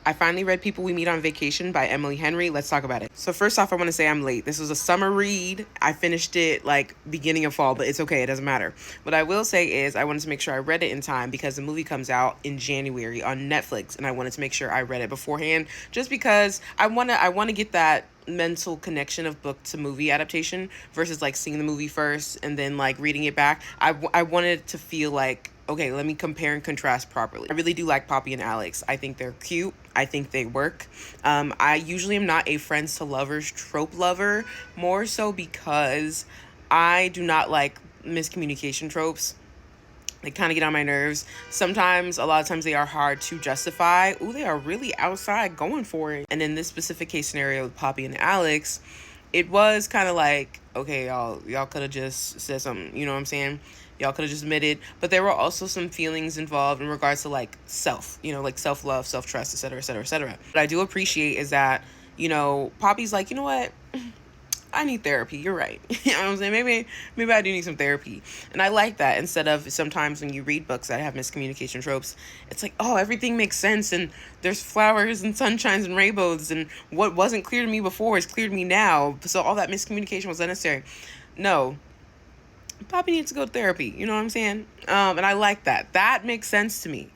I finally read People We Meet on Vacation by Emily Henry. Let's talk about it. So first off, I want to say I'm late. This was a summer read. I finished it like beginning of fall, but it's okay. It doesn't matter. What I will say is I wanted to make sure I read it in time because the movie comes out in January on Netflix, and I wanted to make sure I read it beforehand just because I want to get that mental connection of book to movie adaptation versus like seeing the movie first and then like reading it back. I wanted to feel like, okay, let me compare and contrast properly. I really do like Poppy and Alex. I think they're cute. I think they work. I usually am not a friends to lovers trope lover, more so because I do not like miscommunication tropes. They kind of get on my nerves. Sometimes, a lot of times, they are hard to justify. Ooh, they are really outside going for it. And in this specific case scenario with Poppy and Alex, it was kind of like, okay, y'all could have just said something. You know what I'm saying? Y'all could have just admitted. But there were also some feelings involved in regards to like self, like self-love, self-trust, etc., etc., etc. What I do appreciate is that, Poppy's like, you know what? I need therapy. You're right. You know what I'm saying? Maybe I do need some therapy. And I like that instead of sometimes when you read books that have miscommunication tropes, it's like, oh, everything makes sense and there's flowers and sunshines and rainbows and what wasn't clear to me before is clear to me now. So all that miscommunication was unnecessary. No. Poppy needs to go to therapy. You know what I'm saying? And I like that. That makes sense to me.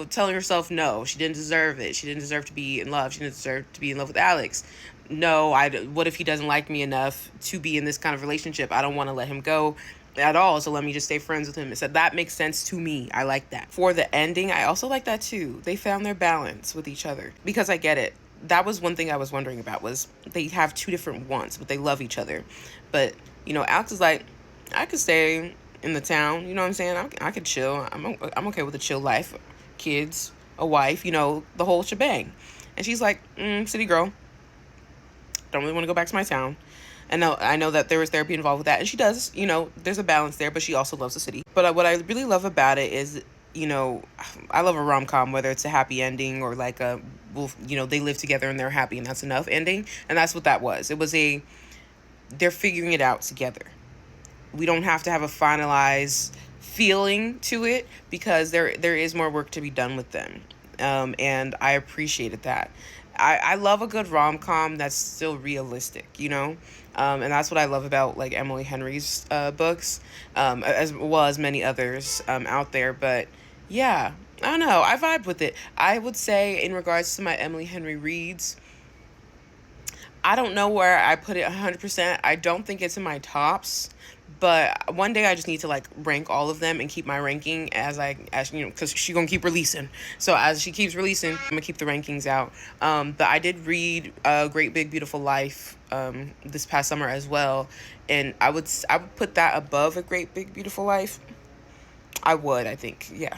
Telling herself no, she didn't deserve it. She didn't deserve to be in love. She didn't deserve to be in love with Alex. No, what if he doesn't like me enough to be in this kind of relationship? I don't want to let him go at all, so let me just stay friends with him. It said that makes sense to me. I like that. For the ending, I also like that too. They found their balance with each other because I get it. That was one thing I was wondering about was they have two different wants, but they love each other. But, Alex is like, I could stay in the town, you know what I'm saying? I could chill. I'm okay with a chill life. Kids, a wife, the whole shebang. And she's like, city girl. Don't really want to go back to my town. And I know that there was therapy involved with that. And she does, there's a balance there, but she also loves the city. But what I really love about it is, I love a rom-com, whether it's a happy ending or like they live together and they're happy and that's enough ending. And that's what that was. It was they're figuring it out together. We don't have to have a finalized feeling to it because there is more work to be done with them. And I appreciated that. I love a good rom-com that's still realistic, and that's what I love about like Emily Henry's books, as well as many others out there. But yeah, I don't know. I vibe with it. I would say in regards to my Emily Henry reads, I don't know where I put it 100%. I don't think it's in my tops. But one day I just need to like rank all of them and keep my ranking as because she's gonna keep releasing. So as she keeps releasing, I'm gonna keep the rankings out. But I did read Great Big Beautiful Life this past summer as well, and I would put that above A Great Big Beautiful Life. I think, yeah.